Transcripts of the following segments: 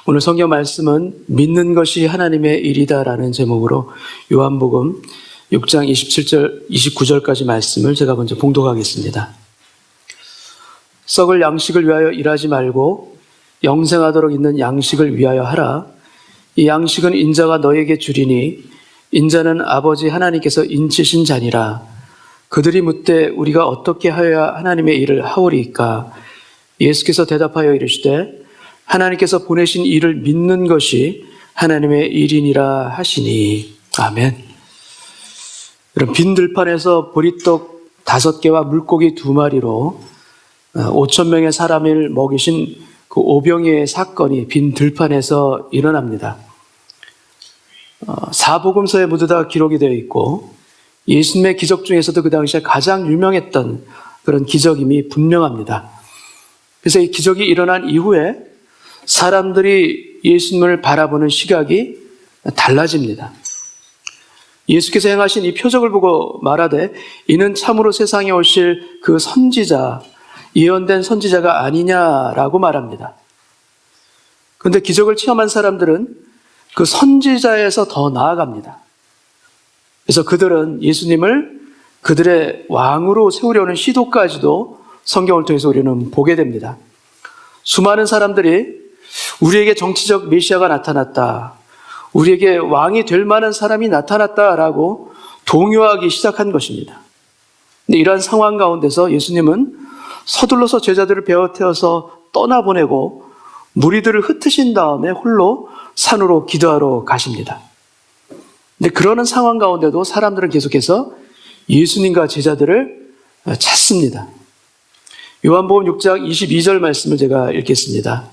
오늘 성경 말씀은 믿는 것이 하나님의 일이다라는 제목으로 요한복음 6장 27절, 29절까지 말씀을 제가 먼저 봉독하겠습니다. 썩을 양식을 위하여 일하지 말고 영생하도록 있는 양식을 위하여 하라. 이 양식은 인자가 너에게 주리니 인자는 아버지 하나님께서 인치신 자니라. 그들이 묻되 우리가 어떻게 하여야 하나님의 일을 하오리이까? 예수께서 대답하여 이르시되 하나님께서 보내신 일을 믿는 것이 하나님의 일이니라 하시니. 아멘. 여러분, 빈 들판에서 보리떡 5개와 물고기 2마리로 5,000명의 사람을 먹이신 그 오병이의 사건이 빈 들판에서 일어납니다. 사복음서에 모두 다 기록이 되어 있고 예수님의 기적 중에서도 그 당시에 가장 유명했던 그런 기적임이 분명합니다. 그래서 이 기적이 일어난 이후에 사람들이 예수님을 바라보는 시각이 달라집니다. 예수께서 행하신 이 표적을 보고 말하되 이는 참으로 세상에 오실 그 선지자, 예언된 선지자가 아니냐라고 말합니다. 그런데 기적을 체험한 사람들은 그 선지자에서 더 나아갑니다. 그래서 그들은 예수님을 그들의 왕으로 세우려는 시도까지도 성경을 통해서 우리는 보게 됩니다. 수많은 사람들이 우리에게 정치적 메시아가 나타났다, 우리에게 왕이 될 만한 사람이 나타났다라고 동요하기 시작한 것입니다. 근데 이러한 상황 가운데서 예수님은 서둘러서 제자들을 베어태워서 떠나보내고 무리들을 흩으신 다음에 홀로 산으로 기도하러 가십니다. 근데 그러는 상황 가운데도 사람들은 계속해서 예수님과 제자들을 찾습니다. 요한복음 6장 22절 말씀을 제가 읽겠습니다.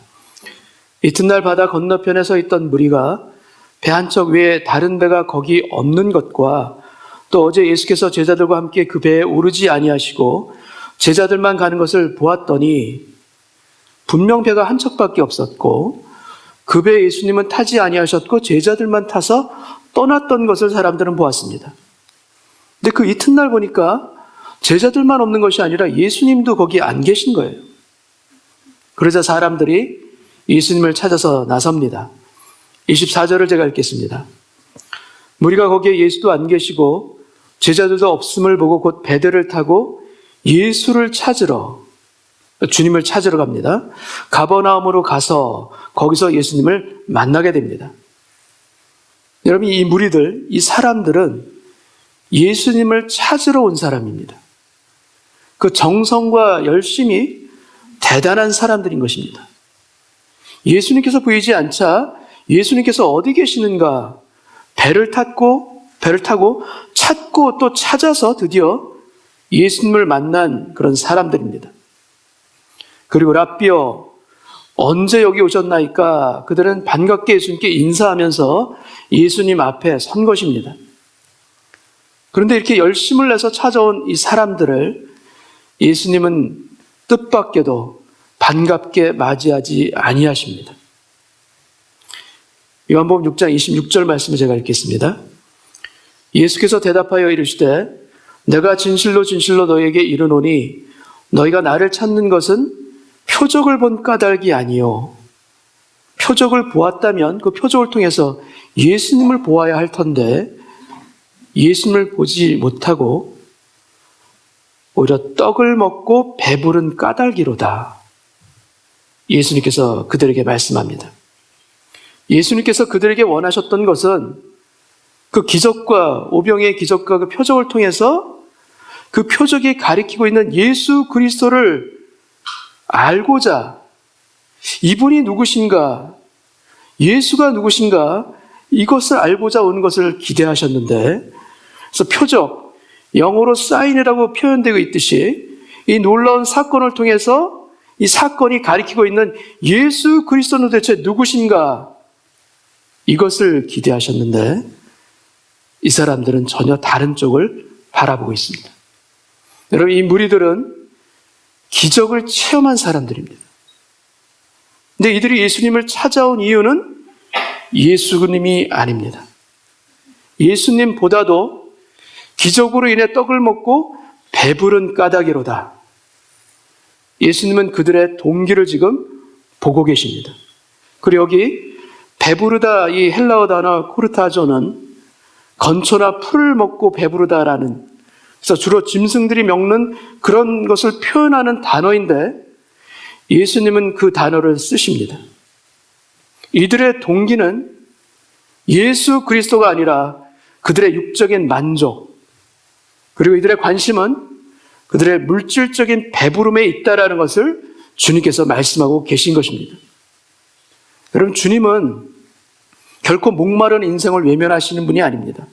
이튿날 바다 건너편에 서 있던 무리가 배 한 척 외에 다른 배가 거기 없는 것과 또 어제 예수께서 제자들과 함께 그 배에 오르지 아니하시고 제자들만 가는 것을 보았더니 분명 배가 한 척밖에 없었고 그 배에 예수님은 타지 아니하셨고 제자들만 타서 떠났던 것을 사람들은 보았습니다. 근데 그 이튿날 보니까 제자들만 없는 것이 아니라 예수님도 거기 안 계신 거예요. 그러자 사람들이 예수님을 찾아서 나섭니다. 24절을 제가 읽겠습니다. 무리가 거기에 예수도 안 계시고 제자들도 없음을 보고 곧 배들을 타고 예수를 찾으러, 주님을 찾으러 갑니다. 가버나움으로 가서 거기서 예수님을 만나게 됩니다. 여러분, 이 무리들, 이 사람들은 예수님을 찾으러 온 사람입니다. 그 정성과 열심이 대단한 사람들인 것입니다. 예수님께서 보이지 않자 예수님께서 어디 계시는가 배를 타고 찾고 또 찾아서 드디어 예수님을 만난 그런 사람들입니다. 그리고 랍비여 언제 여기 오셨나이까? 그들은 반갑게 예수님께 인사하면서 예수님 앞에 선 것입니다. 그런데 이렇게 열심을 내서 찾아온 이 사람들을 예수님은 뜻밖에도 반갑게 맞이하지 아니하십니다. 요한복음 6장 26절 말씀을 제가 읽겠습니다. 예수께서 대답하여 이르시되 내가 진실로 진실로 너희에게 이르노니 너희가 나를 찾는 것은 표적을 본 까닭이 아니요 표적을 보았다면 그 표적을 통해서 예수님을 보아야 할 텐데 예수님을 보지 못하고 오히려 떡을 먹고 배부른 까닭이로다. 예수님께서 그들에게 말씀합니다. 예수님께서 그들에게 원하셨던 것은 그 기적과 오병이의 기적과 그 표적을 통해서 그 표적이 가리키고 있는 예수 그리스도를 알고자 이분이 누구신가, 예수가 누구신가 이것을 알고자 온 것을 기대하셨는데 그래서 표적, 영어로 사인이라고 표현되고 있듯이 이 놀라운 사건을 통해서 이 사건이 가리키고 있는 예수 그리스도는 대체 누구신가 이것을 기대하셨는데 이 사람들은 전혀 다른 쪽을 바라보고 있습니다. 여러분, 이 무리들은 기적을 체험한 사람들입니다. 근데 이들이 예수님을 찾아온 이유는 예수님이 아닙니다. 예수님보다도 기적으로 인해 떡을 먹고 배부른 까닭이로다. 예수님은 그들의 동기를 지금 보고 계십니다. 그리고 여기 배부르다, 이 헬라어 단어 코르타조는 건초나 풀을 먹고 배부르다라는, 그래서 주로 짐승들이 먹는 그런 것을 표현하는 단어인데 예수님은 그 단어를 쓰십니다. 이들의 동기는 예수 그리스도가 아니라 그들의 육적인 만족, 그리고 이들의 관심은 그들의 물질적인 배부름에 있다라는 것을 주님께서 말씀하고 계신 것입니다. 여러분, 주님은 결코 목마른 인생을 외면하시는 분이 아닙니다.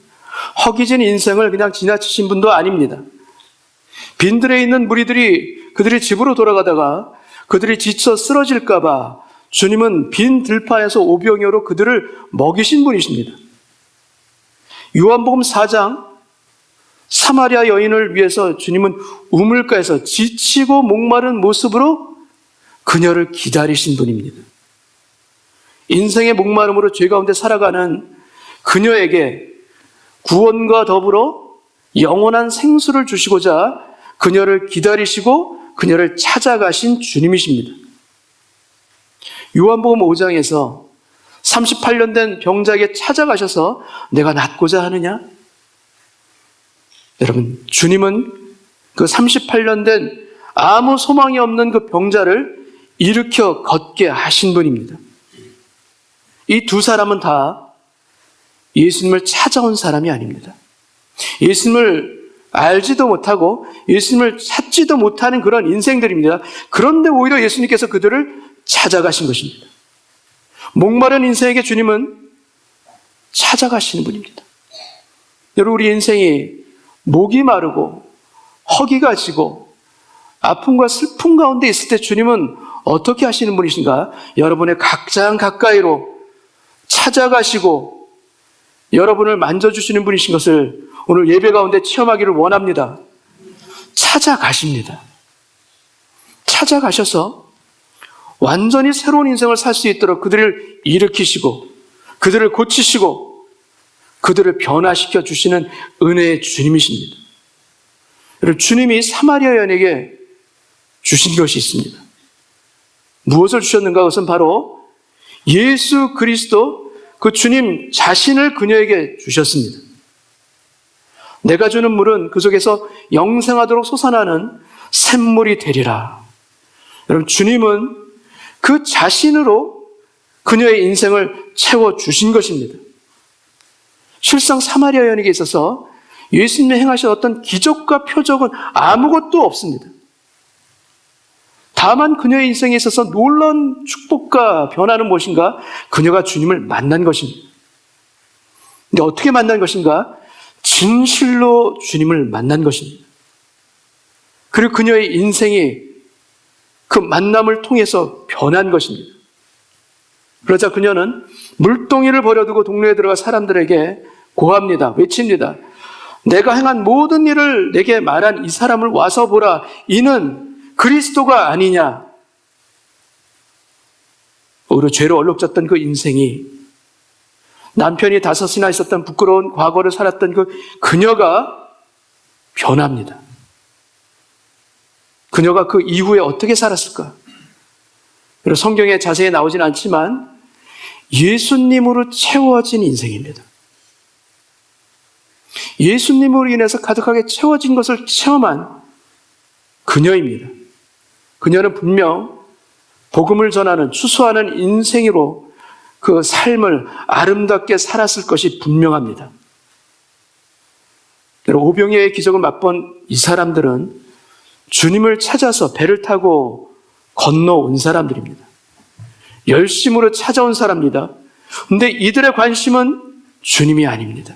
허기진 인생을 그냥 지나치신 분도 아닙니다. 빈들에 있는 무리들이 그들이 집으로 돌아가다가 그들이 지쳐 쓰러질까 봐 주님은 빈 들판에서 오병이어로 그들을 먹이신 분이십니다. 요한복음 4장 사마리아 여인을 위해서 주님은 우물가에서 지치고 목마른 모습으로 그녀를 기다리신 분입니다. 인생의 목마름으로 죄 가운데 살아가는 그녀에게 구원과 더불어 영원한 생수를 주시고자 그녀를 기다리시고 그녀를 찾아가신 주님이십니다. 요한복음 5장에서 38년 된 병자에게 찾아가셔서 내가 낫고자 하느냐? 여러분, 주님은 그 38년 된 아무 소망이 없는 그 병자를 일으켜 걷게 하신 분입니다. 이 두 사람은 다 예수님을 찾아온 사람이 아닙니다. 예수님을 알지도 못하고 예수님을 찾지도 못하는 그런 인생들입니다. 그런데 오히려 예수님께서 그들을 찾아가신 것입니다. 목마른 인생에게 주님은 찾아가시는 분입니다. 여러분, 우리 인생이 목이 마르고 허기가 지고 아픔과 슬픔 가운데 있을 때 주님은 어떻게 하시는 분이신가? 여러분의 가장 가까이로 찾아가시고 여러분을 만져주시는 분이신 것을 오늘 예배 가운데 체험하기를 원합니다. 찾아가십니다. 찾아가셔서 완전히 새로운 인생을 살 수 있도록 그들을 일으키시고 그들을 고치시고 그들을 변화시켜 주시는 은혜의 주님이십니다. 여러분, 주님이 사마리아 여인에게 주신 것이 있습니다. 무엇을 주셨는가? 그것은 바로 예수 그리스도, 그 주님 자신을 그녀에게 주셨습니다. 내가 주는 물은 그 속에서 영생하도록 솟아나는 샘물이 되리라. 여러분, 주님은 그 자신으로 그녀의 인생을 채워주신 것입니다. 실상 사마리아 여인에게 있어서 예수님이 행하신 어떤 기적과 표적은 아무것도 없습니다. 다만 그녀의 인생에 있어서 놀라운 축복과 변화는 무엇인가? 그녀가 주님을 만난 것입니다. 근데 어떻게 만난 것인가? 진실로 주님을 만난 것입니다. 그리고 그녀의 인생이 그 만남을 통해서 변한 것입니다. 그러자 그녀는 물동이를 버려두고 동네에 들어가 사람들에게 고합니다. 외칩니다. 내가 행한 모든 일을 내게 말한 이 사람을 와서 보라. 이는 그리스도가 아니냐. 오히려 죄로 얼룩졌던 그 인생이, 남편이 5이나 있었던 부끄러운 과거를 살았던 그 그녀가 변합니다. 그녀가 그 이후에 어떻게 살았을까? 그리고 성경에 자세히 나오진 않지만 예수님으로 채워진 인생입니다. 예수님으로 인해서 가득하게 채워진 것을 체험한 그녀입니다. 그녀는 분명 복음을 전하는, 추수하는 인생으로 그 삶을 아름답게 살았을 것이 분명합니다. 오병이어의 기적을 맛본 이 사람들은 주님을 찾아서 배를 타고 건너온 사람들입니다. 열심으로 찾아온 사람입니다. 그런데 이들의 관심은 주님이 아닙니다.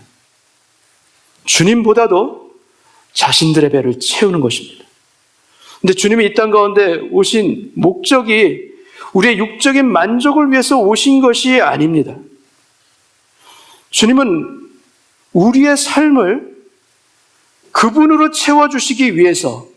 주님보다도 자신들의 배를 채우는 것입니다. 그런데 주님이 이 땅 가운데 오신 목적이 우리의 육적인 만족을 위해서 오신 것이 아닙니다. 주님은 우리의 삶을 그분으로 채워주시기 위해서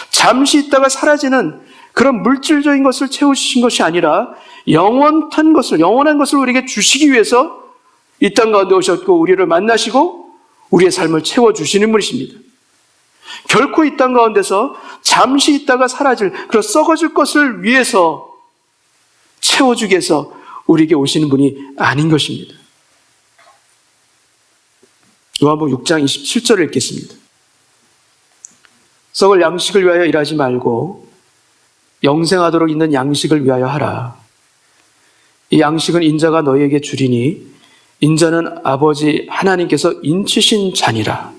잠시 있다가 사라지는 그런 물질적인 것을 채우신 것이 아니라 영원한 것을 우리에게 주시기 위해서 이 땅 가운데 오셨고 우리를 만나시고 우리의 삶을 채워주시는 분이십니다. 결코 이 땅 가운데서 잠시 있다가 사라질, 그런 썩어질 것을 위해서 채워주기 위해서 우리에게 오시는 분이 아닌 것입니다. 요한복음 6장 27절을 읽겠습니다. 썩을 양식을 위하여 일하지 말고 영생하도록 있는 양식을 위하여 하라. 이 양식은 인자가 너희에게 주리니 인자는 아버지 하나님께서 인치신 잔이라.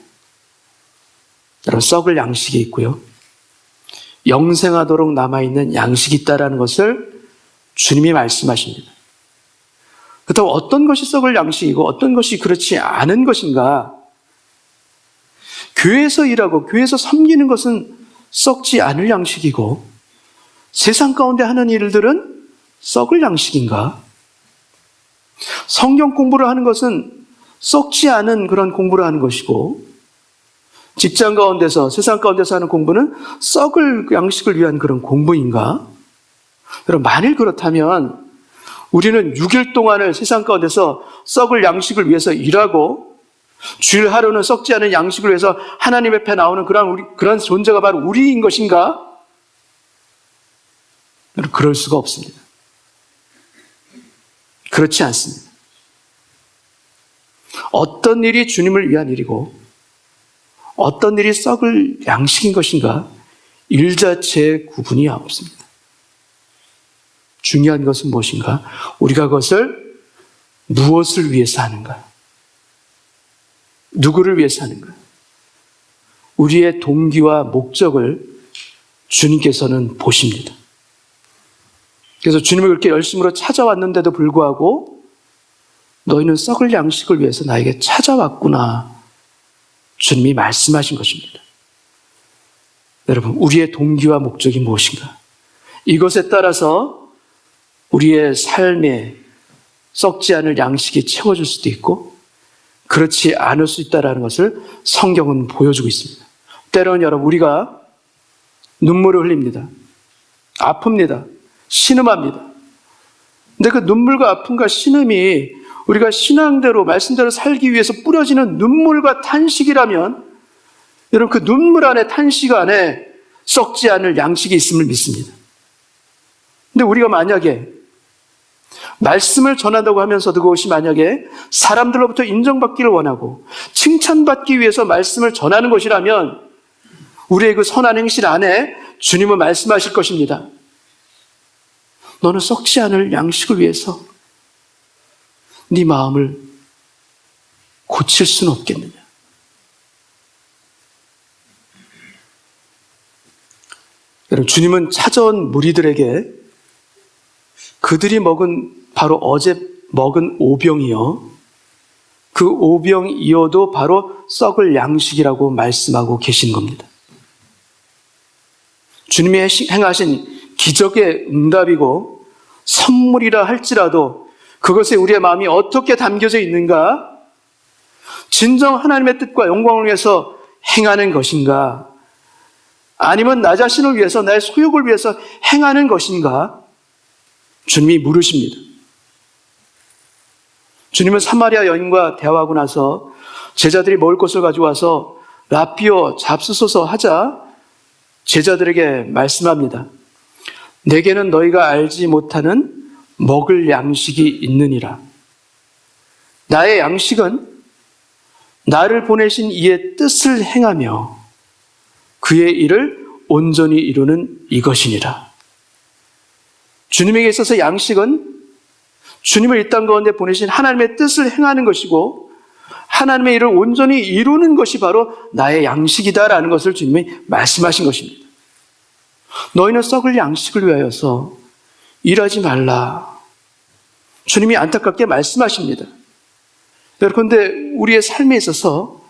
여러분, 썩을 양식이 있고요, 영생하도록 남아있는 양식이 있다라는 것을 주님이 말씀하십니다. 그렇다고 어떤 것이 썩을 양식이고 어떤 것이 그렇지 않은 것인가? 교회에서 일하고 교회에서 섬기는 것은 썩지 않을 양식이고 세상 가운데 하는 일들은 썩을 양식인가? 성경 공부를 하는 것은 썩지 않은 그런 공부를 하는 것이고 직장 가운데서, 세상 가운데서 하는 공부는 썩을 양식을 위한 그런 공부인가? 여러분, 만일 그렇다면 우리는 6일 동안을 세상 가운데서 썩을 양식을 위해서 일하고 주일 하루는 썩지 않은 양식을 위해서 하나님 앞에 나오는 그런 존재가 바로 우리인 것인가? 여러분, 그럴 수가 없습니다. 그렇지 않습니다. 어떤 일이 주님을 위한 일이고 어떤 일이 썩을 양식인 것인가? 일 자체의 구분이 없습니다. 중요한 것은 무엇인가? 우리가 그것을 무엇을 위해서 하는가? 누구를 위해서 하는가? 우리의 동기와 목적을 주님께서는 보십니다. 그래서 주님을 그렇게 열심으로 찾아왔는데도 불구하고 너희는 썩을 양식을 위해서 나에게 찾아왔구나. 주님이 말씀하신 것입니다. 여러분, 우리의 동기와 목적이 무엇인가? 이것에 따라서 우리의 삶에 썩지 않을 양식이 채워질 수도 있고 그렇지 않을 수 있다는 것을 성경은 보여주고 있습니다. 때로는 여러분, 우리가 눈물을 흘립니다. 아픕니다. 신음합니다. 근데 그 눈물과 아픔과 신음이 우리가 신앙대로, 말씀대로 살기 위해서 뿌려지는 눈물과 탄식이라면 여러분, 그 눈물 안에, 탄식 안에 썩지 않을 양식이 있음을 믿습니다. 근데 우리가 만약에 말씀을 전한다고 하면서도 그것이 만약에 사람들로부터 인정받기를 원하고 칭찬받기 위해서 말씀을 전하는 것이라면 우리의 그 선한 행실 안에 주님은 말씀하실 것입니다. 너는 썩지 않을 양식을 위해서 네 마음을 고칠 수는 없겠느냐? 여러분, 주님은 찾아온 무리들에게 그들이 바로 어제 먹은 오병이요, 그 오병이어도 바로 썩을 양식이라고 말씀하고 계신 겁니다. 주님이 행하신 기적의 응답이고 선물이라 할지라도 그것에 우리의 마음이 어떻게 담겨져 있는가? 진정 하나님의 뜻과 영광을 위해서 행하는 것인가? 아니면 나 자신을 위해서, 나의 소욕을 위해서 행하는 것인가? 주님이 물으십니다. 주님은 사마리아 여인과 대화하고 나서 제자들이 먹을 것을 가지고 와서 라피어 잡수소서 하자 제자들에게 말씀합니다. 내게는 너희가 알지 못하는 먹을 양식이 있느니라. 나의 양식은 나를 보내신 이의 뜻을 행하며 그의 일을 온전히 이루는 이것이니라. 주님에게 있어서 양식은 주님을 이 땅 가운데 보내신 하나님의 뜻을 행하는 것이고 하나님의 일을 온전히 이루는 것이 바로 나의 양식이다라는 것을 주님이 말씀하신 것입니다. 너희는 썩을 양식을 위하여서 일하지 말라. 주님이 안타깝게 말씀하십니다. 그런데 우리의 삶에 있어서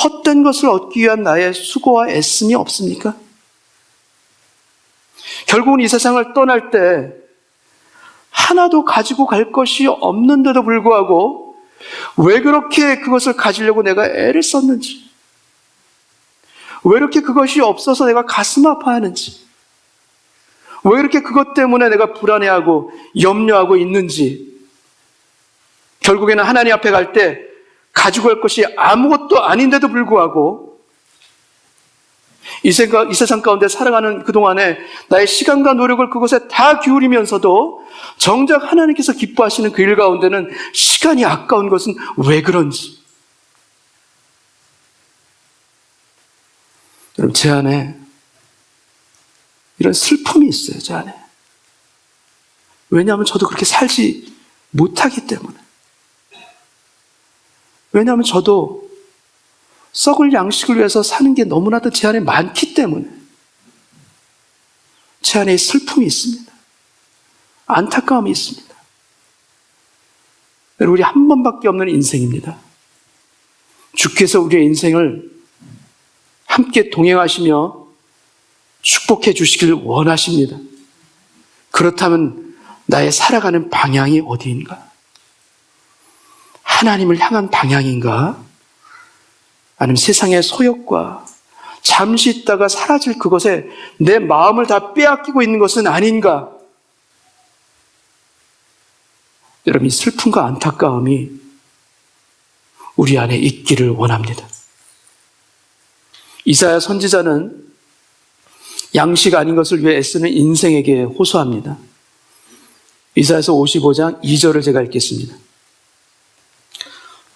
헛된 것을 얻기 위한 나의 수고와 애씀이 없습니까? 결국은 이 세상을 떠날 때 하나도 가지고 갈 것이 없는데도 불구하고 왜 그렇게 그것을 가지려고 내가 애를 썼는지, 왜 이렇게 그것이 없어서 내가 가슴 아파하는지, 왜 이렇게 그것 때문에 내가 불안해하고 염려하고 있는지, 결국에는 하나님 앞에 갈 때 가지고 갈 것이 아무것도 아닌데도 불구하고 이 세상 가운데 살아가는 그동안에 나의 시간과 노력을 그곳에 다 기울이면서도 정작 하나님께서 기뻐하시는 그 일 가운데는 시간이 아까운 것은 왜 그런지. 여러분, 제 안에 이런 슬픔이 있어요, 제 안에. 왜냐하면 저도 그렇게 살지 못하기 때문에. 왜냐하면 저도 썩을 양식을 위해서 사는 게 너무나도 제 안에 많기 때문에 제 안에 슬픔이 있습니다. 안타까움이 있습니다. 우리 한 번밖에 없는 인생입니다. 주께서 우리의 인생을 함께 동행하시며 축복해 주시길 원하십니다. 그렇다면 나의 살아가는 방향이 어디인가? 하나님을 향한 방향인가? 아니면 세상의 소욕과 잠시 있다가 사라질 그것에 내 마음을 다 빼앗기고 있는 것은 아닌가? 여러분, 이 슬픔과 안타까움이 우리 안에 있기를 원합니다. 이사야 선지자는 양식 아닌 것을 위해 애쓰는 인생에게 호소합니다. 이사야서 55장 2절을 제가 읽겠습니다.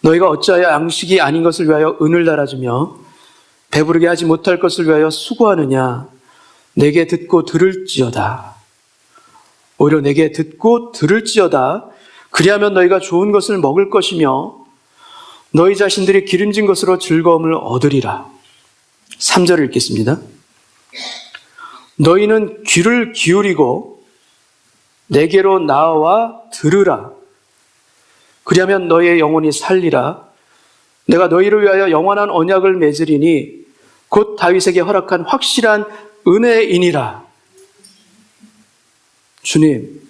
너희가 어찌하여 양식이 아닌 것을 위하여 은을 달아주며 배부르게 하지 못할 것을 위하여 수고하느냐? 내게 듣고 들을지어다. 오히려 내게 듣고 들을지어다. 그리하면 너희가 좋은 것을 먹을 것이며 너희 자신들이 기름진 것으로 즐거움을 얻으리라. 3절을 읽겠습니다. 너희는 귀를 기울이고 내게로 나와 들으라. 그리하면 너희의 영혼이 살리라. 내가 너희를 위하여 영원한 언약을 맺으리니 곧 다윗에게 허락한 확실한 은혜이니라. 주님,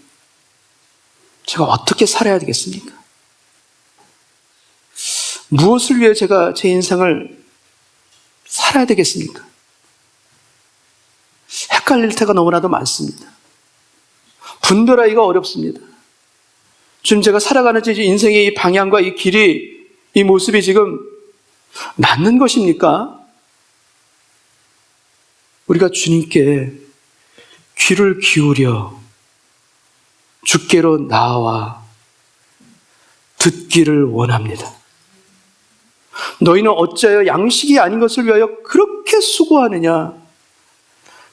제가 어떻게 살아야 되겠습니까? 무엇을 위해 제가 제 인생을 살아야 되겠습니까? 헷갈릴 때가 너무나도 많습니다. 분별하기가 어렵습니다. 지금 제가 살아가는 제 인생의 이 방향과 이 길이, 이 모습이 지금 맞는 것입니까? 우리가 주님께 귀를 기울여 주께로 나와 듣기를 원합니다. 너희는 어찌하여 양식이 아닌 것을 위하여 그렇게 수고하느냐?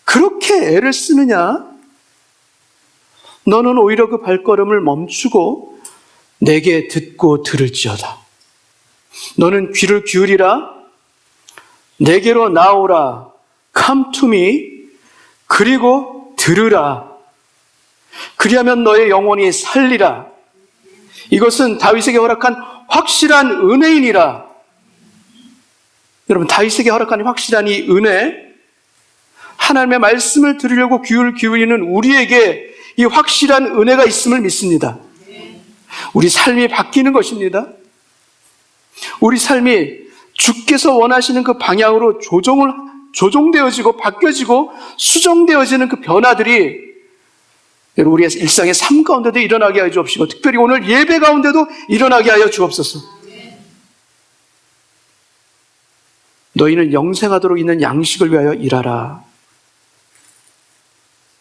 그렇게 애를 쓰느냐? 너는 오히려 그 발걸음을 멈추고 내게 듣고 들을지어다. 너는 귀를 기울이라. 내게로 나오라. Come to me. 그리고 들으라. 그리하면 너의 영혼이 살리라. 이것은 다윗에게 허락한 확실한 은혜이니라. 여러분, 다윗에게 허락한 확실한 이 은혜, 하나님의 말씀을 들으려고 귀를 기울이는 우리에게 이 확실한 은혜가 있음을 믿습니다. 우리 삶이 바뀌는 것입니다. 우리 삶이 주께서 원하시는 그 방향으로 조종되어지고 바뀌어지고 수정되어지는 그 변화들이 여러분, 우리의 일상의 삶 가운데도 일어나게 하여 주옵시고, 특별히 오늘 예배 가운데도 일어나게 하여 주옵소서. 너희는 영생하도록 있는 양식을 위하여 일하라.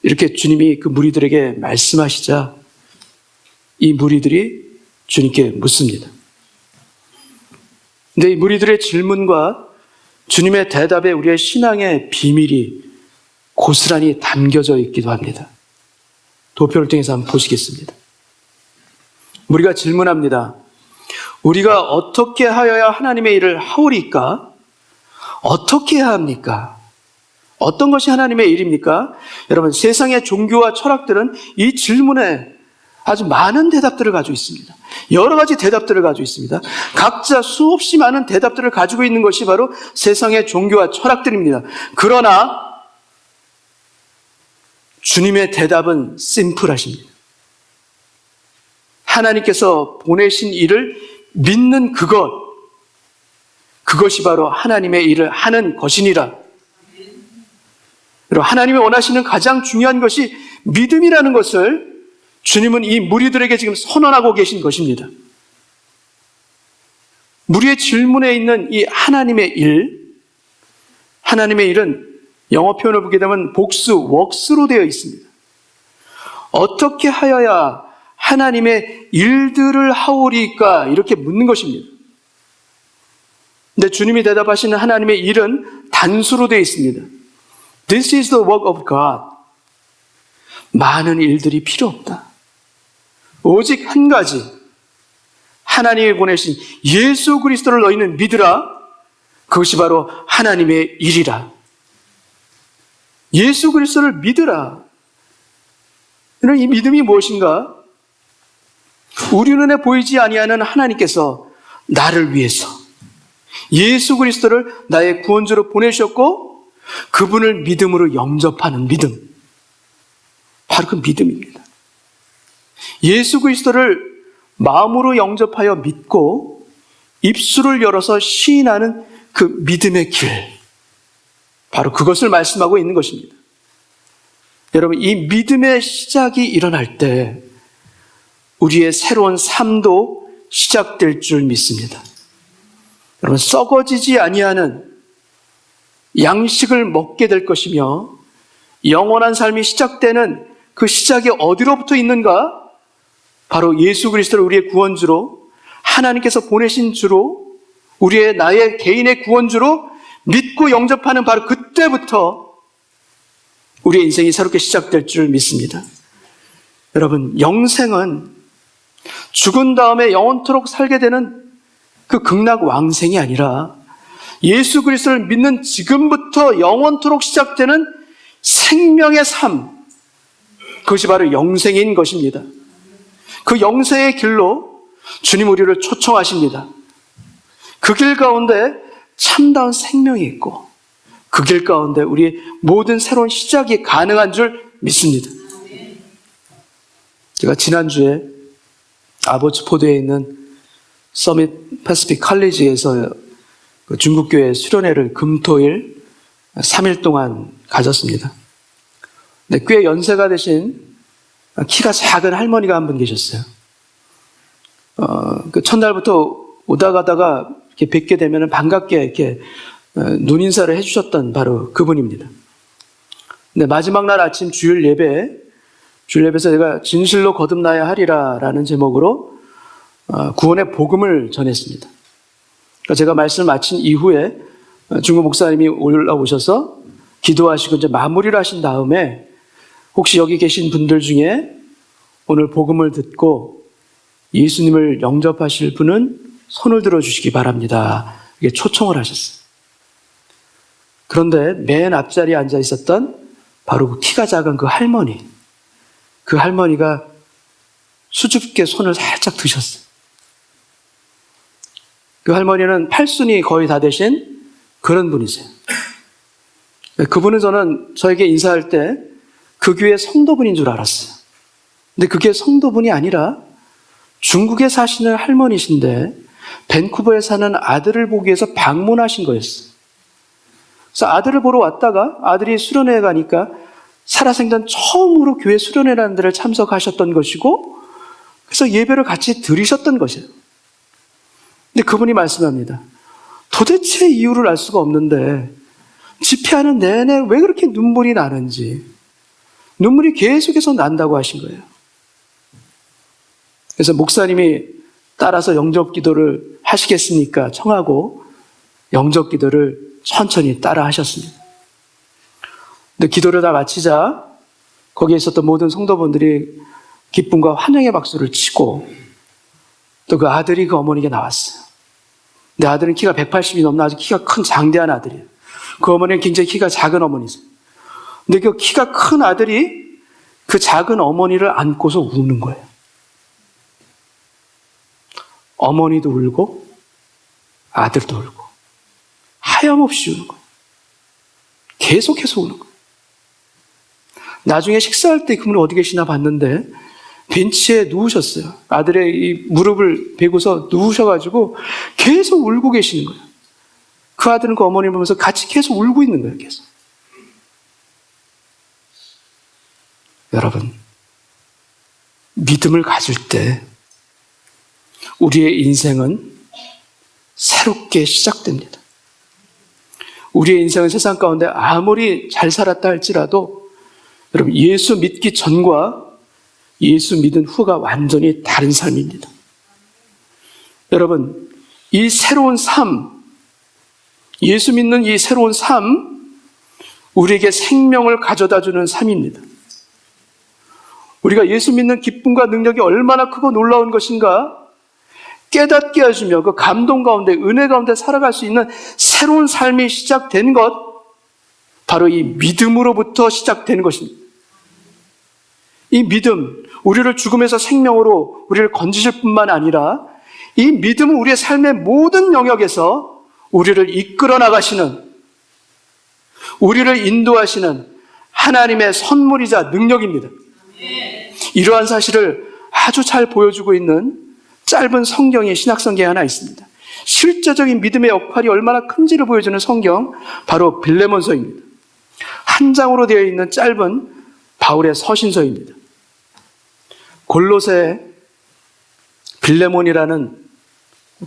이렇게 주님이 그 무리들에게 말씀하시자 이 무리들이 주님께 묻습니다. 근데 이 무리들의 질문과 주님의 대답에 우리의 신앙의 비밀이 고스란히 담겨져 있기도 합니다. 도표를 통해서 한번 보시겠습니다. 우리가 질문합니다. 우리가 어떻게 하여야 하나님의 일을 하오리까? 어떻게 해야 합니까? 어떤 것이 하나님의 일입니까? 여러분, 세상의 종교와 철학들은 이 질문에 아주 많은 대답들을 가지고 있습니다. 여러 가지 대답들을 가지고 있습니다. 각자 수없이 많은 대답들을 가지고 있는 것이 바로 세상의 종교와 철학들입니다. 그러나 주님의 대답은 심플하십니다. 하나님께서 보내신 일을 믿는 그것이 바로 하나님의 일을 하는 것이니라. 여러분, 하나님이 원하시는 가장 중요한 것이 믿음이라는 것을 주님은 이 무리들에게 지금 선언하고 계신 것입니다. 무리의 질문에 있는 이 하나님의 일은 영어 표현을 보게 되면 복수, works로 되어 있습니다. 어떻게 하여야 하나님의 일들을 하오리까? 이렇게 묻는 것입니다. 근데 주님이 대답하시는 하나님의 일은 단수로 되어 있습니다. This is the work of God. 많은 일들이 필요 없다. 오직 한 가지, 하나님이 보내신 예수 그리스도를 너희는 믿으라. 그것이 바로 하나님의 일이라. 예수 그리스도를 믿으라. 이 믿음이 무엇인가? 우리 눈에 보이지 아니하는 하나님께서 나를 위해서 예수 그리스도를 나의 구원주로 보내셨고 그분을 믿음으로 영접하는 믿음. 바로 그 믿음입니다. 예수 그리스도를 마음으로 영접하여 믿고 입술을 열어서 시인하는 그 믿음의 길. 바로 그것을 말씀하고 있는 것입니다. 여러분, 이 믿음의 시작이 일어날 때 우리의 새로운 삶도 시작될 줄 믿습니다. 여러분, 썩어지지 아니하는 양식을 먹게 될 것이며 영원한 삶이 시작되는 그 시작이 어디로부터 있는가? 바로 예수 그리스도를 우리의 구원주로, 하나님께서 보내신 주로, 나의 개인의 구원주로 믿고 영접하는 바로 그때부터 우리의 인생이 새롭게 시작될 줄 믿습니다. 여러분, 영생은 죽은 다음에 영원토록 살게 되는 그 극락왕생이 아니라 예수 그리스도를 믿는 지금부터 영원토록 시작되는 생명의 삶, 그것이 바로 영생인 것입니다. 그 영생의 길로 주님 우리를 초청하십니다. 그 길 가운데 참다운 생명이 있고 그 길 가운데 우리의 모든 새로운 시작이 가능한 줄 믿습니다. 제가 지난주에 아보츠포드에 있는 서밋 패시픽 칼리지에서 중국교회 수련회를 금토일 3일 동안 가졌습니다. 근데 꽤 연세가 되신 키가 작은 할머니가 한 분 계셨어요. 그 첫날부터 오다 가다가 이렇게 뵙게 되면 반갑게 이렇게 눈인사를 해주셨던 바로 그분입니다. 근데 마지막 날 아침 주일 예배에서 제가 진실로 거듭나야 하리라라는 제목으로 구원의 복음을 전했습니다. 그러니까 제가 말씀을 마친 이후에 중국 목사님이 올라오셔서 기도하시고 이제 마무리를 하신 다음에 혹시 여기 계신 분들 중에 오늘 복음을 듣고 예수님을 영접하실 분은 손을 들어주시기 바랍니다. 이게 초청을 하셨어요. 그런데 맨 앞자리에 앉아 있었던 바로 그 키가 작은 그 할머니가 수줍게 손을 살짝 드셨어요. 그 할머니는 팔순이 거의 다 되신 그런 분이세요. 그분은 저에게 인사할 때 그 교회 성도분인 줄 알았어요. 근데 그게 성도분이 아니라 중국에 사시는 할머니신데 밴쿠버에 사는 아들을 보기 위해서 방문하신 거였어요. 그래서 아들을 보러 왔다가 아들이 수련회에 가니까 살아생전 처음으로 교회 수련회라는 데를 참석하셨던 것이고 그래서 예배를 같이 드리셨던 것이에요. 근데 그분이 말씀합니다. 도대체 이유를 알 수가 없는데 집회하는 내내 왜 그렇게 눈물이 나는지 눈물이 계속해서 난다고 하신 거예요. 그래서 목사님이 따라서 영접 기도를 하시겠습니까? 청하고 영접 기도를 천천히 따라 하셨습니다. 근데 기도를 다 마치자 거기에 있었던 모든 성도분들이 기쁨과 환영의 박수를 치고 또 그 아들이 그 어머니에게 나왔어요. 근데 아들은 키가 180이 넘는 아주 키가 큰 장대한 아들이에요. 그 어머니는 굉장히 키가 작은 어머니세요. 근데 그 키가 큰 아들이 그 작은 어머니를 안고서 우는 거예요. 어머니도 울고 아들도 울고 하염없이 우는 거예요. 계속해서 우는 거예요. 나중에 식사할 때 그분이 어디 계시나 봤는데 벤치에 누우셨어요. 아들의 이 무릎을 베고서 누우셔가지고 계속 울고 계시는 거예요. 그 아들은 그 어머니를 보면서 같이 계속 울고 있는 거예요. 계속. 여러분, 믿음을 가질 때 우리의 인생은 새롭게 시작됩니다. 우리의 인생은 세상 가운데 아무리 잘 살았다 할지라도 여러분, 예수 믿기 전과 예수 믿은 후가 완전히 다른 삶입니다. 여러분, 이 새로운 삶, 예수 믿는 이 새로운 삶, 우리에게 생명을 가져다 주는 삶입니다. 우리가 예수 믿는 기쁨과 능력이 얼마나 크고 놀라운 것인가 깨닫게 해주며 그 감동 가운데, 은혜 가운데 살아갈 수 있는 새로운 삶이 시작된 것, 바로 이 믿음으로부터 시작되는 것입니다. 이 믿음, 우리를 죽음에서 생명으로 우리를 건지실 뿐만 아니라 이 믿음은 우리의 삶의 모든 영역에서 우리를 이끌어 나가시는, 우리를 인도하시는 하나님의 선물이자 능력입니다. 이러한 사실을 아주 잘 보여주고 있는 짧은 성경이 신약성경에 하나 있습니다. 실제적인 믿음의 역할이 얼마나 큰지를 보여주는 성경, 바로 빌레몬서입니다. 한 장으로 되어 있는 짧은 바울의 서신서입니다. 골로새에 빌레몬이라는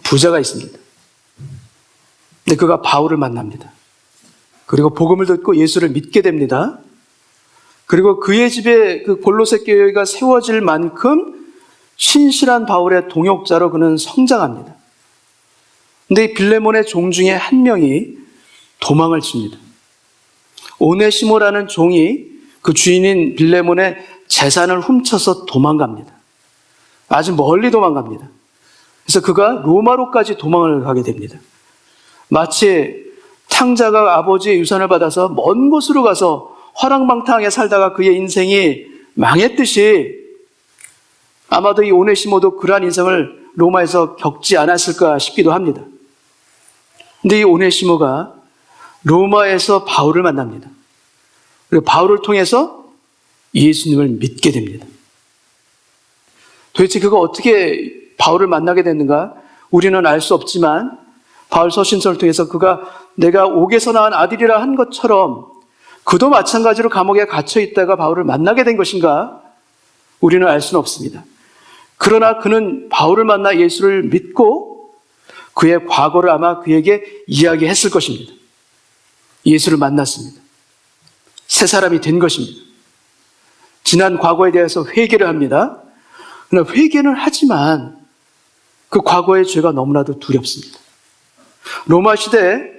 부자가 있습니다. 근데 그가 바울을 만납니다. 그리고 복음을 듣고 예수를 믿게 됩니다. 그리고 그의 집에 그 골로새 교회가 세워질 만큼 신실한 바울의 동역자로 그는 성장합니다. 근데 이 빌레몬의 종 중에 한 명이 도망을 칩니다. 오네시모라는 종이 그 주인인 빌레몬의 재산을 훔쳐서 도망갑니다. 아주 멀리 도망갑니다. 그래서 그가 로마로까지 도망을 가게 됩니다. 마치 탕자가 아버지의 유산을 받아서 먼 곳으로 가서 허랑방탕하게 살다가 그의 인생이 망했듯이 아마도 이 오네시모도 그러한 인생을 로마에서 겪지 않았을까 싶기도 합니다. 근데 이 오네시모가 로마에서 바울을 만납니다. 그리고 바울을 통해서 예수님을 믿게 됩니다. 도대체 그가 어떻게 바울을 만나게 됐는가? 우리는 알 수 없지만 바울 서신서를 통해서 그가 내가 옥에서 낳은 아들이라 한 것처럼 그도 마찬가지로 감옥에 갇혀 있다가 바울을 만나게 된 것인가? 우리는 알 수는 없습니다. 그러나 그는 바울을 만나 예수를 믿고 그의 과거를 아마 그에게 이야기했을 것입니다. 예수를 만났습니다. 새 사람이 된 것입니다. 지난 과거에 대해서 회개를 합니다. 그러나 회개는 하지만 그 과거의 죄가 너무나도 두렵습니다. 로마 시대에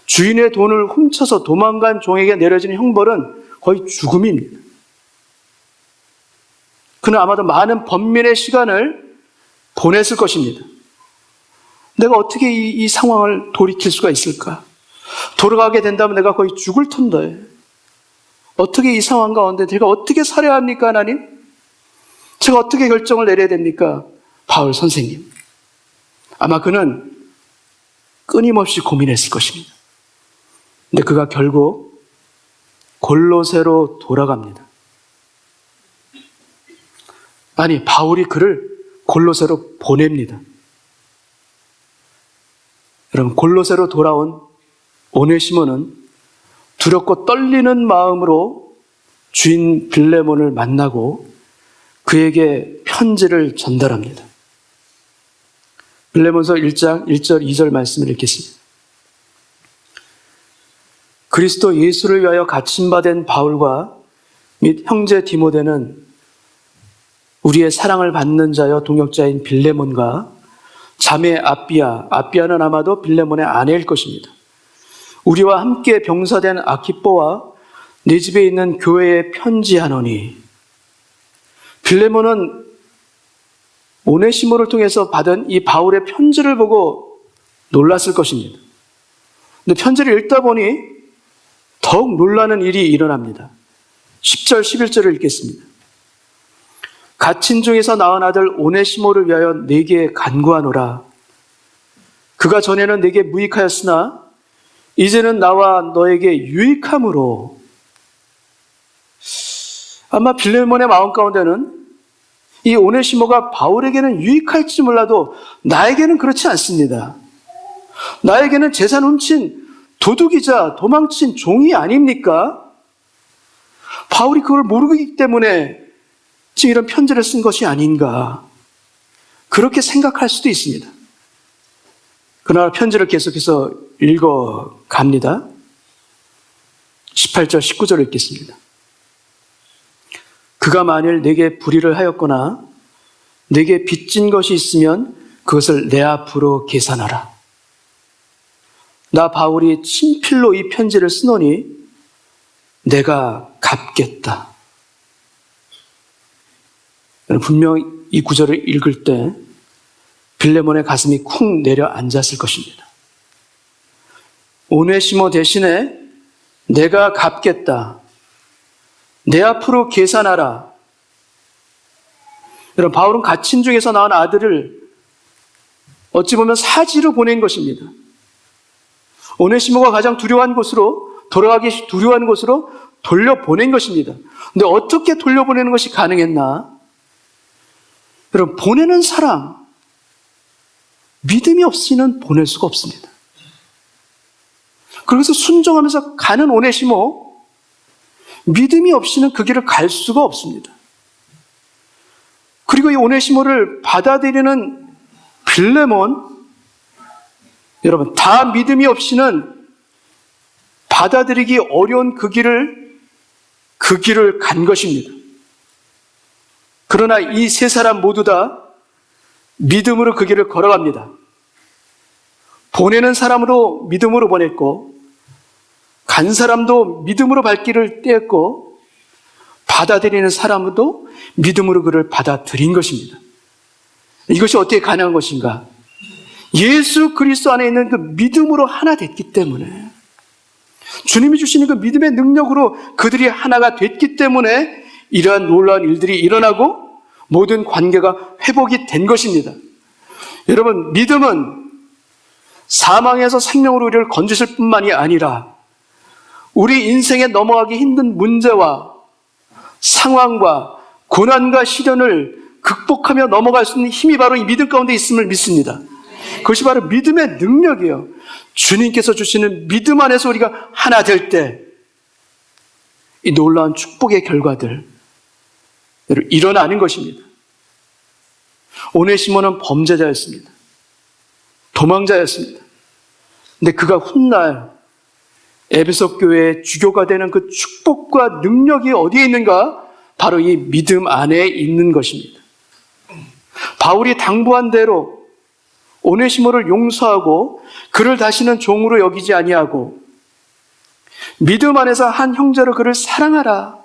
주인의 돈을 훔쳐서 도망간 종에게 내려지는 형벌은 거의 죽음입니다. 그는 아마도 많은 번민의 시간을 보냈을 것입니다. 내가 어떻게 이 상황을 돌이킬 수가 있을까? 돌아가게 된다면 내가 거의 죽을 텐데 어떻게 이 상황 가운데 제가 어떻게 살아야 합니까, 하나님? 제가 어떻게 결정을 내려야 됩니까? 바울 선생님. 아마 그는 끊임없이 고민했을 것입니다. 근데 그가 결국 골로새로 돌아갑니다. 아니, 바울이 그를 골로새로 보냅니다. 여러분, 골로새로 돌아온 오네시모는 두렵고 떨리는 마음으로 주인 빌레몬을 만나고 그에게 편지를 전달합니다. 빌레몬서 1장 1절 2절 말씀을 읽겠습니다. 그리스도 예수를 위하여 갇힌바된 바울과 및 형제 디모데는 우리의 사랑을 받는 자여 동역자인 빌레몬과 자매 아비아는 아마도 빌레몬의 아내일 것입니다. 우리와 함께 병사된 아키뽀와 네 집에 있는 교회에 편지하노니. 빌레몬은 오네시모를 통해서 받은 이 바울의 편지를 보고 놀랐을 것입니다. 근데 편지를 읽다 보니 더욱 놀라는 일이 일어납니다. 10절, 11절을 읽겠습니다. 갇힌 중에서 낳은 아들 오네시모를 위하여 내게 간구하노라. 그가 전에는 내게 무익하였으나 이제는 나와 너에게 유익함으로. 아마 빌레몬의 마음 가운데는 이 오네시모가 바울에게는 유익할지 몰라도 나에게는 그렇지 않습니다. 나에게는 재산 훔친 도둑이자 도망친 종이 아닙니까? 바울이 그걸 모르기 때문에 지금 이런 편지를 쓴 것이 아닌가, 그렇게 생각할 수도 있습니다. 그러나 편지를 계속해서 읽어갑니다. 18절, 19절을 읽겠습니다. 그가 만일 내게 불의를 하였거나 내게 빚진 것이 있으면 그것을 내 앞으로 계산하라. 나 바울이 친필로 이 편지를 쓰노니 내가 갚겠다. 분명 이 구절을 읽을 때 빌레몬의 가슴이 쿵 내려앉았을 것입니다. 오네시모 대신에 내가 갚겠다. 내 앞으로 계산하라. 여러분, 바울은 갇힌 중에서 낳은 아들을 어찌 보면 사지로 보낸 것입니다. 오네시모가 가장 두려워한 곳으로, 돌아가기 두려워한 곳으로 돌려보낸 것입니다. 근데 어떻게 돌려보내는 것이 가능했나? 여러분, 보내는 사람, 믿음이 없이는 보낼 수가 없습니다. 그래서 순종하면서 가는 오네시모, 믿음이 없이는 그 길을 갈 수가 없습니다. 그리고 이 오네시모를 받아들이는 빌레몬, 여러분, 다 믿음이 없이는 받아들이기 어려운 그 길을 간 것입니다. 그러나 이 세 사람 모두 다 믿음으로 그 길을 걸어갑니다. 보내는 사람으로 믿음으로 보냈고, 간 사람도 믿음으로 발길을 떼었고, 받아들이는 사람도 믿음으로 그를 받아들인 것입니다. 이것이 어떻게 가능한 것인가? 예수 그리스도 안에 있는 그 믿음으로 하나 됐기 때문에, 주님이 주시는 그 믿음의 능력으로 그들이 하나가 됐기 때문에 이러한 놀라운 일들이 일어나고 모든 관계가 회복이 된 것입니다. 여러분, 믿음은 사망에서 생명으로 우리를 건지실 뿐만이 아니라 우리 인생에 넘어가기 힘든 문제와 상황과 고난과 시련을 극복하며 넘어갈 수 있는 힘이 바로 이 믿음 가운데 있음을 믿습니다. 그것이 바로 믿음의 능력이에요. 주님께서 주시는 믿음 안에서 우리가 하나 될 때 이 놀라운 축복의 결과들 일어나는 것입니다. 오네시모는 범죄자였습니다. 도망자였습니다. 근데 그가 훗날 에베소 교회의 주교가 되는 그 축복과 능력이 어디에 있는가? 바로 이 믿음 안에 있는 것입니다. 바울이 당부한 대로 오네시모를 용서하고 그를 다시는 종으로 여기지 아니하고 믿음 안에서 한 형제로 그를 사랑하라.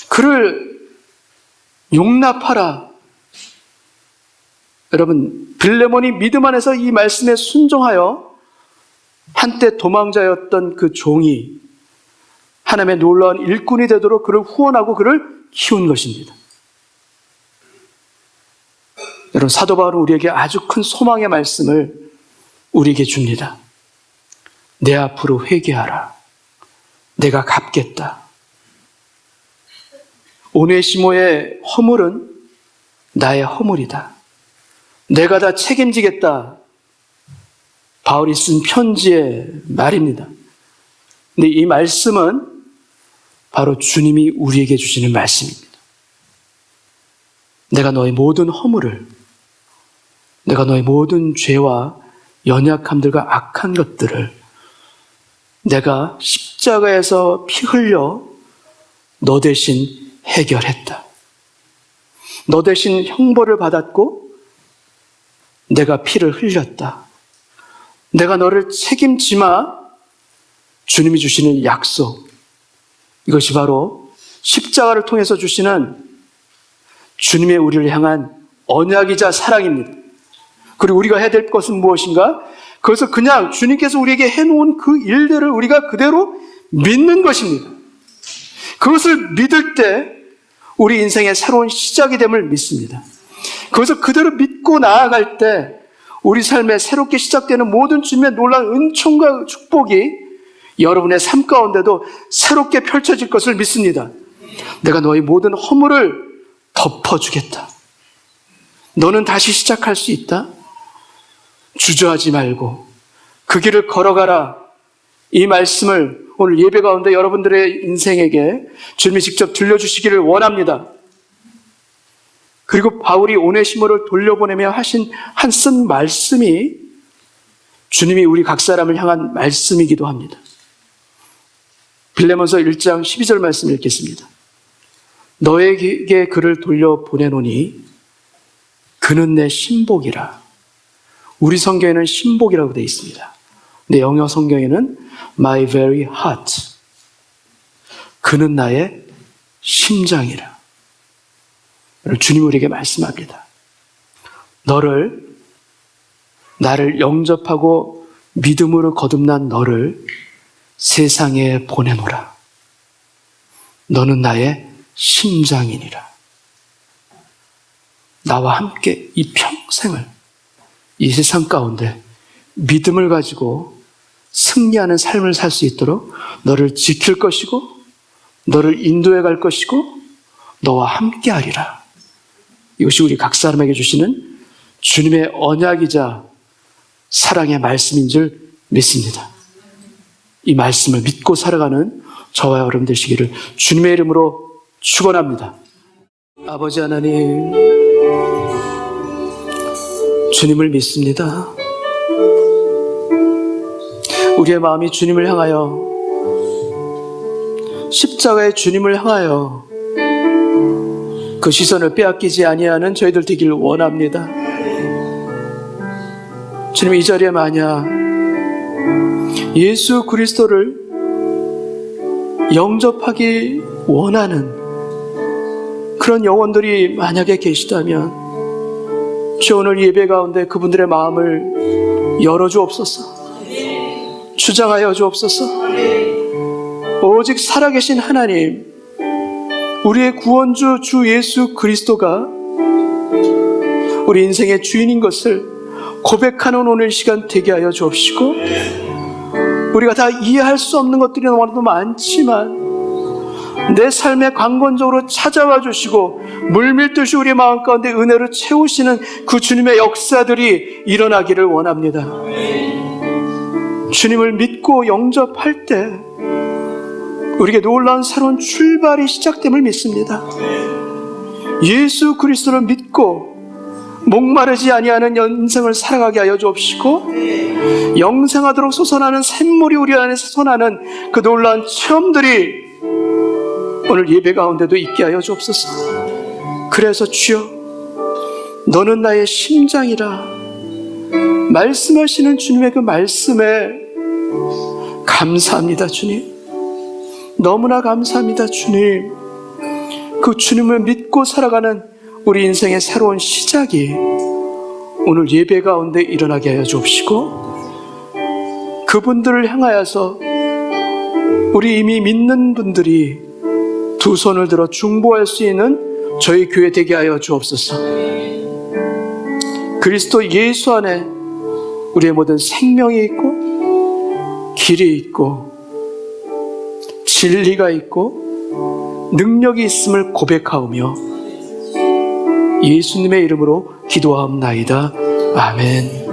그를 용납하라. 여러분, 빌레몬이 믿음 안에서 이 말씀에 순종하여 한때 도망자였던 그 종이 하나님의 놀라운 일꾼이 되도록 그를 후원하고 그를 키운 것입니다. 여러분, 사도 바울은 우리에게 아주 큰 소망의 말씀을 우리에게 줍니다. 내 앞으로 회개하라. 내가 갚겠다. 오네시모의 허물은 나의 허물이다. 내가 다 책임지겠다. 바울이 쓴 편지의 말입니다. 근데 이 말씀은 바로 주님이 우리에게 주시는 말씀입니다. 내가 너의 모든 허물을, 내가 너의 모든 죄와 연약함들과 악한 것들을 내가 십자가에서 피 흘려 너 대신 해결했다. 너 대신 형벌을 받았고 내가 피를 흘렸다. 내가 너를 책임지마. 주님이 주시는 약속, 이것이 바로 십자가를 통해서 주시는 주님의 우리를 향한 언약이자 사랑입니다. 그리고 우리가 해야 될 것은 무엇인가? 그것을 그냥 주님께서 우리에게 해놓은 그 일들을 우리가 그대로 믿는 것입니다. 그것을 믿을 때 우리 인생의 새로운 시작이 됨을 믿습니다. 그것을 그대로 믿고 나아갈 때 우리 삶에 새롭게 시작되는 모든 주님의 놀라운 은총과 축복이 여러분의 삶 가운데도 새롭게 펼쳐질 것을 믿습니다. 내가 너의 모든 허물을 덮어주겠다. 너는 다시 시작할 수 있다. 주저하지 말고 그 길을 걸어가라. 이 말씀을 오늘 예배 가운데 여러분들의 인생에게 주님이 직접 들려주시기를 원합니다. 그리고 바울이 오네시모를 돌려보내며 하신 한 쓴 말씀이 주님이 우리 각 사람을 향한 말씀이기도 합니다. 빌레몬서 1장 12절 말씀 읽겠습니다. 너에게 그를 돌려보내노니 그는 내 신복이라. 우리 성경에는 신복이라고 되어 있습니다. 근데 영어 성경에는 my very heart. 그는 나의 심장이라. 주님 우리에게 말씀합니다. 나를 영접하고 믿음으로 거듭난 너를 세상에 보내노라. 너는 나의 심장이니라. 나와 함께 이 평생을 이 세상 가운데 믿음을 가지고 승리하는 삶을 살 수 있도록 너를 지킬 것이고 너를 인도해 갈 것이고 너와 함께 하리라. 이것이 우리 각 사람에게 주시는 주님의 언약이자 사랑의 말씀인 줄 믿습니다. 이 말씀을 믿고 살아가는 저와 여러분 되시기를 주님의 이름으로 축원합니다. 아버지 하나님, 주님을 믿습니다. 우리의 마음이 주님을 향하여, 십자가의 주님을 향하여 그 시선을 빼앗기지 아니하는 저희들 되길 원합니다. 주님, 이 자리에 만약 예수 그리스도를 영접하기 원하는 그런 영혼들이 만약에 계시다면 주 오늘 예배 가운데 그분들의 마음을 열어주옵소서. 주장하여 주옵소서. 오직 살아계신 하나님, 우리의 구원주 주 예수 그리스도가 우리 인생의 주인인 것을 고백하는 오늘 시간 되게 하여 주옵시고, 우리가 다 이해할 수 없는 것들이 너무나도 많지만 내 삶에 강권적으로 찾아와 주시고 물밀듯이 우리 마음 가운데 은혜로 채우시는 그 주님의 역사들이 일어나기를 원합니다. 주님을 믿고 영접할 때 우리에게 놀라운 새로운 출발이 시작됨을 믿습니다. 예수 그리스도를 믿고 목마르지 아니하는 인생을 살아가게 하여 주옵시고, 영생하도록 솟아나는 샘물이 우리 안에 솟아나는 그 놀라운 체험들이 오늘 예배 가운데도 있게 하여 주옵소서. 그래서 주여, 너는 나의 심장이라 말씀하시는 주님의 그 말씀에 감사합니다. 주님, 너무나 감사합니다. 주님, 그 주님을 믿고 살아가는 우리 인생의 새로운 시작이 오늘 예배 가운데 일어나게 하여 주옵시고, 그분들을 향하여서 우리 이미 믿는 분들이 두 손을 들어 중보할 수 있는 저희 교회 되게 하여 주옵소서. 그리스도 예수 안에 우리의 모든 생명이 있고 길이 있고 진리가 있고 능력이 있음을 고백하오며 예수님의 이름으로 기도하옵나이다. 아멘.